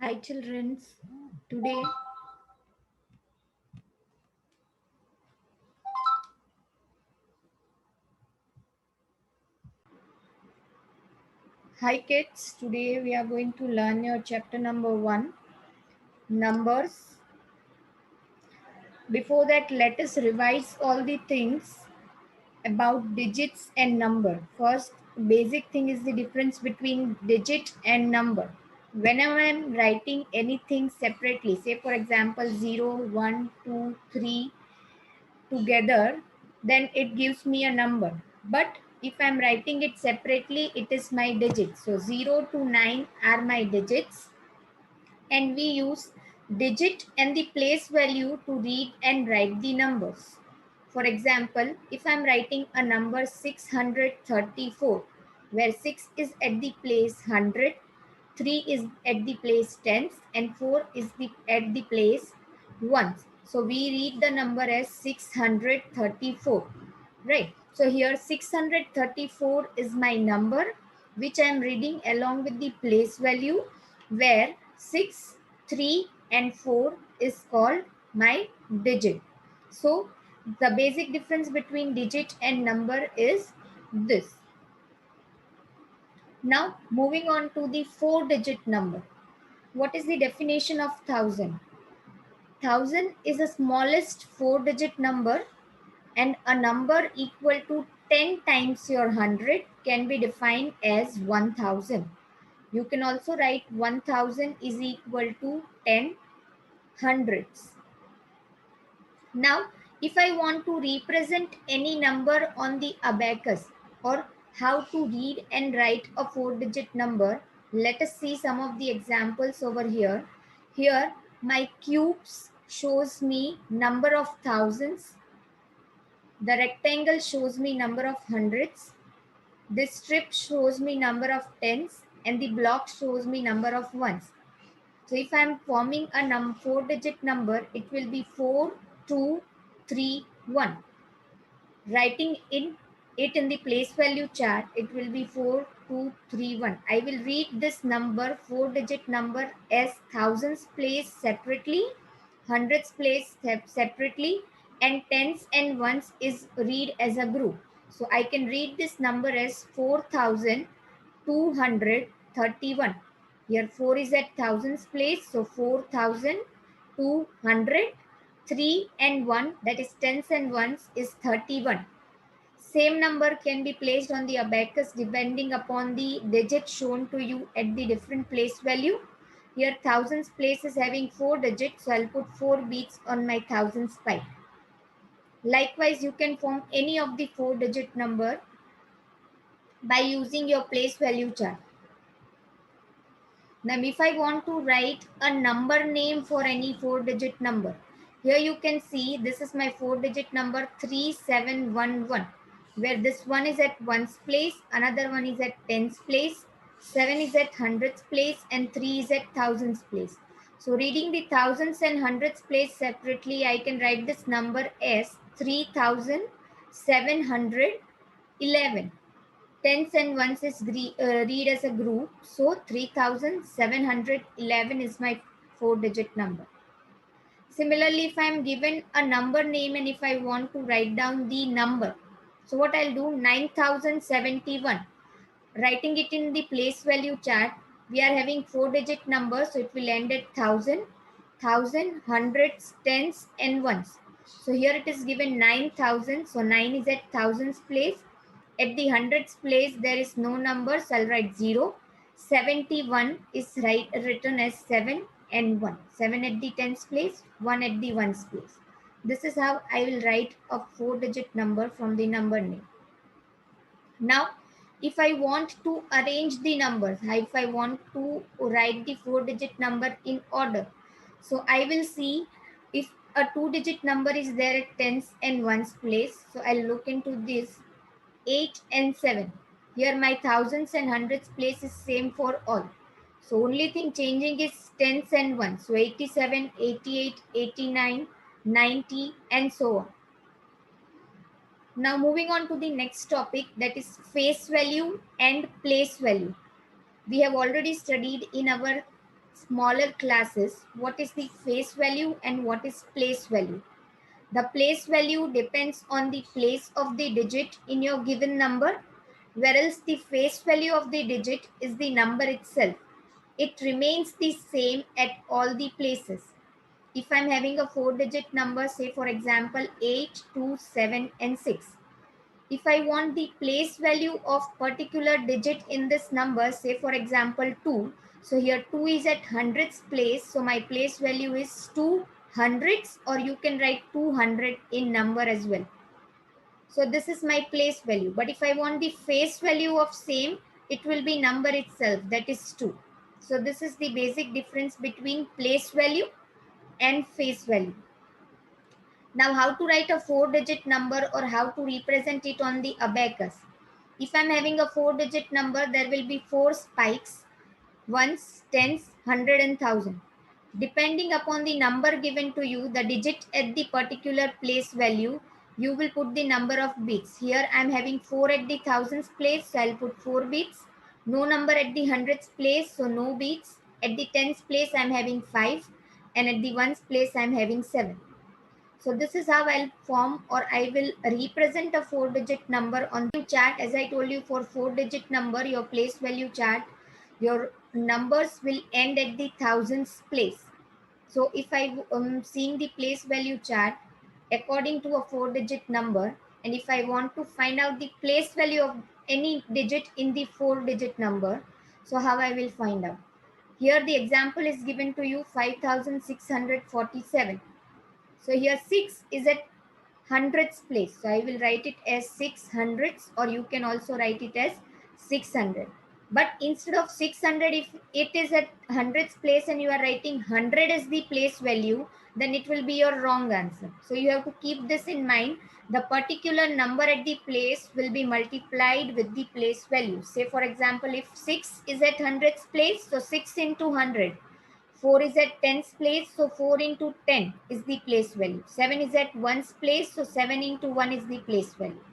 Hi children, today hi kids, today we are going to learn your chapter number 1, numbers. Before that, let us revise all the things about digits and number. First, basic thing is the difference between digit and number. Whenever I am writing anything separately, say for example 0, 1, 2, 3 together, then it gives me a number. But if I'm writing it separately, it is my digits. So 0 to 9 are my digits, and we use digit and the place value to read and write the numbers. For example, if I'm writing a number 634, where 6 is at the place 100, 3 is at the place tens, and 4 is at the place ones. So we read the number as 634, right? So here 634 is my number, which I am reading along with the place value, where 6, 3 and 4 is called my digit. So the basic difference between digit and number is this. Now moving on to the 4-digit number. What is the definition of 1000? 1000 is the smallest 4-digit number, and a number equal to 10 times your 100 can be defined as 1000. You can also write 1000 is equal to 10 hundreds. Now, if I want to represent any number on the abacus, or how to read and write a 4-digit number, let us see some of the examples over here. Here, my cubes shows me number of thousands. The rectangle shows me number of hundreds. This strip shows me number of tens, and the block shows me number of ones. So if I am forming a 4-digit number, it will be 4, 2, 3, 1. Writing it in the place value chart, it will be 4, 2, 3, 1. I will read this number, 4-digit number, as thousands placed separately, hundreds placed separately, and tens and ones is read as a group. So I can read this number as 4231. Here 4 is at thousands place, so 4200. 3 and 1, that is tens and ones, is 31. Same number can be placed on the abacus depending upon the digit shown to you at the different place value. Here thousands place is having 4 digits, so I'll put 4 beats on my thousands pipe. Likewise, you can form any of the 4-digit number by using your place value chart. Now, if I want to write a number name for any 4-digit number, here you can see this is my 4-digit number 3711, where this one is at ones place, another one is at tens place, 7 is at hundreds place, and 3 is at thousands place. So reading the thousands and hundreds place separately, I can write this number as 3711. Tens and ones is read as a group. So 3711 is my 4-digit number. Similarly, if I am given a number name and if I want to write down the number, so what I'll do, 9071. Writing it in the place value chart, we are having 4-digit numbers, so it will end at 1000, hundreds, tens, and ones. So here it is given 9000, so 9 is at thousands place. At the hundreds place, there is no number, so I'll write 0. 71 is written as 7 and 1. 7 at the tens place, 1 at the ones place. This is how I will write a 4-digit number from the number name. Now, if I want to arrange the numbers, if I want to write the 4-digit number in order, so I will see if a 2-digit number is there at tens and ones place. So I'll look into this 8 and 7. Here my thousands and hundreds place is same for all. So only thing changing is tens and ones. So 87, 88, 89, 90 and so on. Now moving on to the next topic, that is face value and place value. We have already studied in our smaller classes, what is the face value and what is place value. The place value depends on the place of the digit in your given number, whereas the face value of the digit is the number itself. It remains the same at all the places. If I'm having a 4-digit number, say for example 8, 2, 7 and 6. If I want the place value of particular digit in this number, say for example 2, so here 2 is at hundreds place, so my place value is 2 hundreds, or you can write 200 in number as well. So this is my place value, but if I want the face value of same, it will be number itself, that is 2. So this is the basic difference between place value and face value. Now, how to write a 4-digit number or how to represent it on the abacus. If I'm having a 4-digit number, there will be 4 spikes, ones, tens, 100 and 1000. Depending upon the number given to you, the digit at the particular place value, you will put the number of bits. Here I'm having 4 at the thousands place, so I'll put 4 bits. No number at the hundreds place, so no bits. At the tens place, I'm having 5. And at the ones place, I'm having 7. So this is how I'll form, or I will represent a 4-digit number on the chart. As I told you, for 4-digit number, your place value chart, your numbers will end at the thousands place. So if I seeing the place value chart according to a 4-digit number, and if I want to find out the place value of any digit in the 4-digit number, so how I will find out? Here the example is given to you, 5647. So here 6 is at hundreds place. So I will write it as 600s, or you can also write it as 600. But instead of 600, if it is at hundreds place and you are writing 100 as the place value, then it will be your wrong answer. So you have to keep this in mind. The particular number at the place will be multiplied with the place value. Say for example, if 6 is at hundreds place, so 6 into 100. 4 is at tens place, so 4 into 10 is the place value. 7 is at ones place, so 7 into 1 is the place value.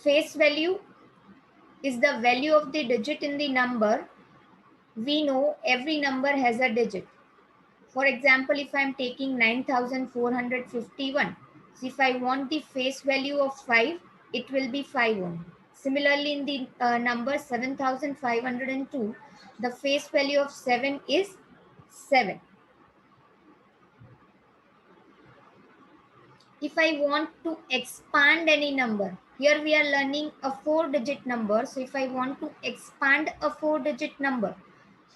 Face value is the value of the digit in the number. We know every number has a digit. For example, if I am taking 9451, so if I want the face value of 5, it will be 5 only. Similarly, in the number 7502, the face value of 7 is 7. If I want to expand any number, here we are learning a 4-digit number. So if I want to expand a 4-digit number,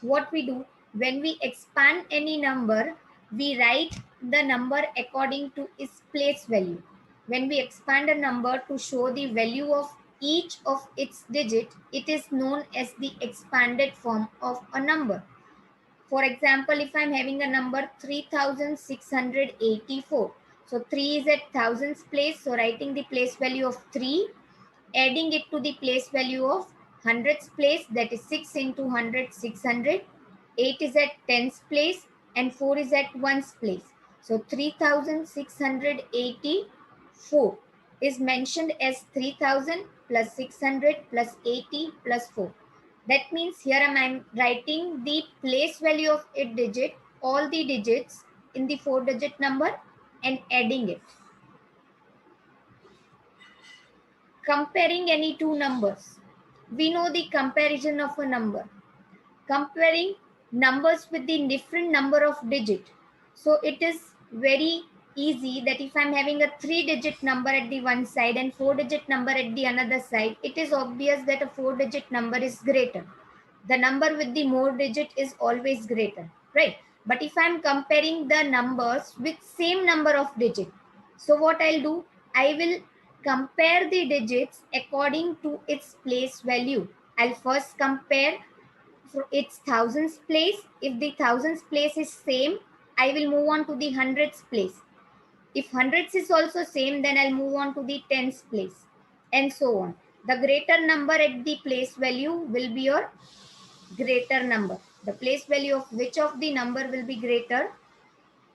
what we do, when we expand any number, we write the number according to its place value. When we expand a number to show the value of each of its digit, it is known as the expanded form of a number. For example, if I'm having a number 3684, so 3 is at thousands place, so writing the place value of 3, adding it to the place value of hundreds place, that is 6 into 100, 600. 8 is at tens place and 4 is at ones place. So 3684 is mentioned as 3000 plus 600 plus 80 plus 4. That means here I'm writing the place value of a digit, all the digits in the 4-digit number, and adding it. Comparing any two numbers. We know the comparison of a number. Comparing numbers with the different number of digit. So it is very easy that if I'm having a 3-digit number at the one side and 4-digit number at the another side, it is obvious that a 4-digit number is greater. The number with the more digit is always greater, right? But if I'm comparing the numbers with same number of digit, so what I'll do, I will compare the digits according to its place value. I'll first compare for its thousands place. If the thousands place is same, I will move on to the hundreds place. If hundreds is also same, then I'll move on to the tens place, and so on. The greater number at the place value will be your greater number. The place value of which of the number will be greater,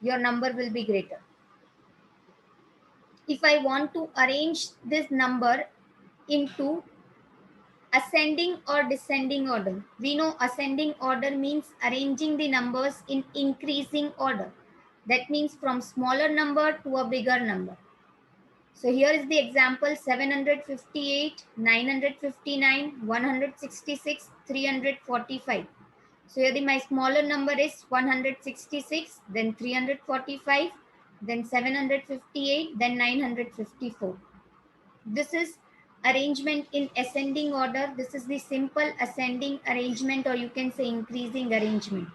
your number will be greater. If I want to arrange this number into Ascending or descending order. We know ascending order means arranging the numbers in increasing order. That means from smaller number to a bigger number. So here is the example: 758, 959, 166, 345. So here my smaller number is 166, then 345, then 758, then 954. This is arrangement in ascending order. This is the simple ascending arrangement, or you can say increasing arrangement.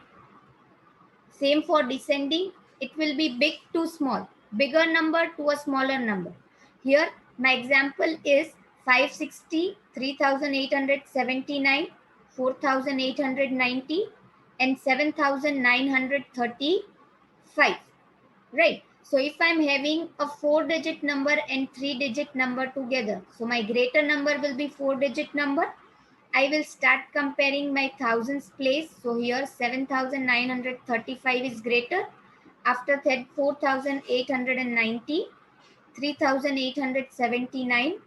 Same for descending, it will be big to small, bigger number to a smaller number. Here my example is 560, 3879, 4890, and 7935. Right. So if I'm having a 4-digit number and 3-digit number together, so my greater number will be 4-digit number. I will start comparing my thousands place. So here 7,935 is greater. After that 4,890, 3,879,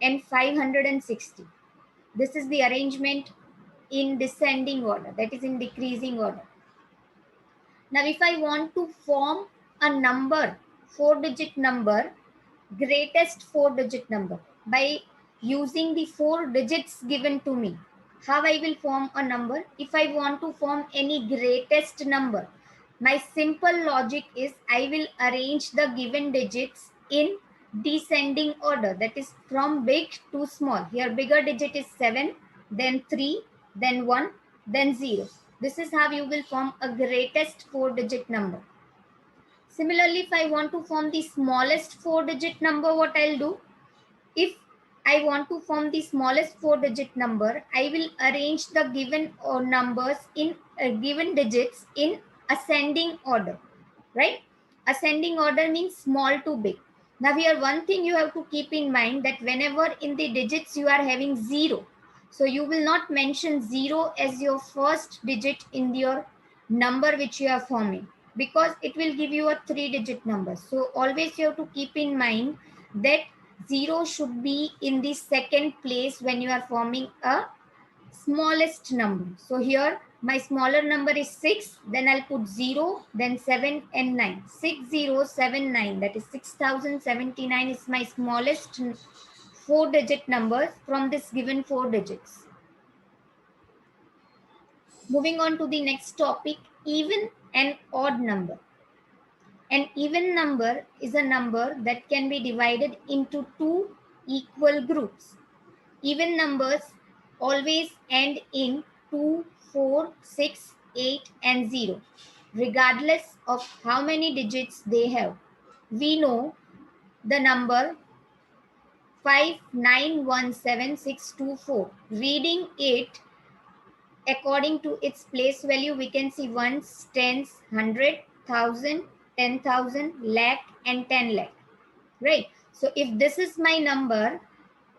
and 560. This is the arrangement in descending order, that is in decreasing order. Now if I want to form a number, 4-digit number, greatest 4-digit number, by using the 4 digits given to me, how I will form a number? If I want to form any greatest number, my simple logic is I will arrange the given digits in descending order, that is from big to small. Here bigger digit is 7, then 3, then 1, then 0. This is how you will form a greatest 4-digit number. Similarly, if I want to form the smallest 4-digit number, what I'll do? If I want to form the smallest 4-digit number, I will arrange the given numbers in given digits in ascending order, right? Ascending order means small to big. Now here one thing you have to keep in mind, that whenever in the digits you are having 0, so you will not mention 0 as your first digit in your number which you are forming, because it will give you a 3-digit number. So always you have to keep in mind that 0 should be in the second place when you are forming a smallest number. So here my smaller number is 6, then I'll put 0, then 7 and 9. 6079, that is 6079 is my smallest 4-digit number from this given 4 digits. Moving on to the next topic, even and odd number. An even number is a number that can be divided into 2 equal groups. Even numbers always end in 2, 4, 6, 8, and 0, regardless of how many digits they have. We know the number 5917624. Reading it according to its place value, we can see ones, tens, 100, 1,000, 10,000, lakh, and 10 lakh. Right? So if this is my number,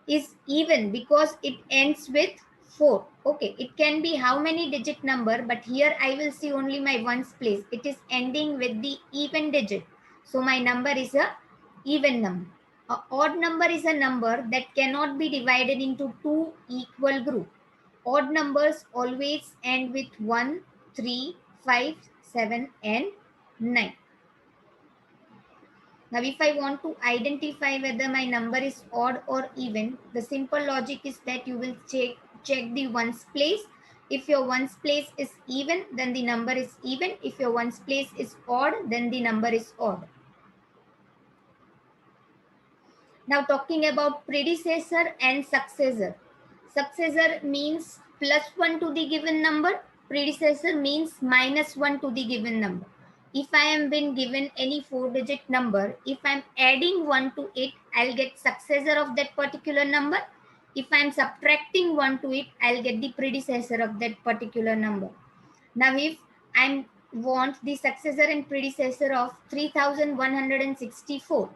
is even because it ends with 4. Okay, it can be how many digit number, but here I will see only my ones place. It is ending with the even digit. So my number is a even number. A odd number is a number that cannot be divided into 2 equal groups. Odd numbers always end with 1, 3, 5, 7, and 9. Now, if I want to identify whether my number is odd or even, the simple logic is that you will check the ones place. If your ones place is even, then the number is even. If your ones place is odd, then the number is odd. Now, talking about predecessor and successor. Successor means +1 to the given number. Predecessor means -1 to the given number. If I am been given any 4-digit number, if I'm adding 1 to it, I'll get successor of that particular number. If I'm subtracting 1 to it, I'll get the predecessor of that particular number. Now, if I want the successor and predecessor of 3164,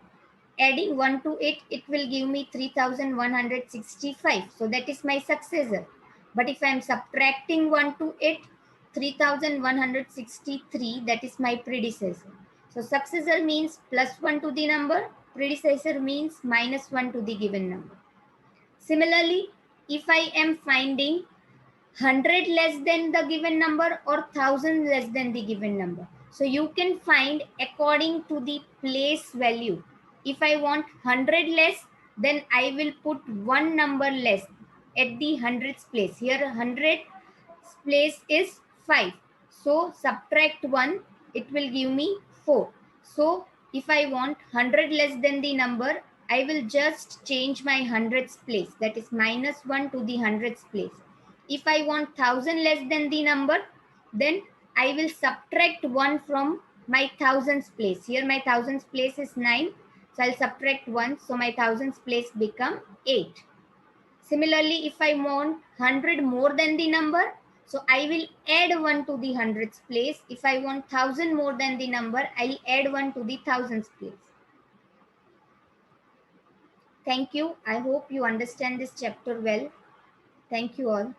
adding 1 to it, it will give me 3165. So that is my successor. But if I am subtracting 1 to it, 3163, that is my predecessor. So successor means +1 to the number, predecessor means -1 to the given number. Similarly, if I am finding 100 less than the given number or 1000 less than the given number. So you can find according to the place value. If I want 100 less, then I will put one number less at the hundredths place. Here 100 place is 5. So subtract 1, it will give me 4. So if I want 100 less than the number, I will just change my hundredths place, that is minus 1 to the hundredths place. If I want 1000 less than the number, then I will subtract 1 from my thousands place. Here my thousands place is 9. So I'll subtract 1. So my thousands place become 8. Similarly, if I want 100 more than the number, so I will add 1 to the hundreds place. If I want 1000 more than the number, I'll add 1 to the thousands place. Thank you. I hope you understand this chapter well. Thank you all.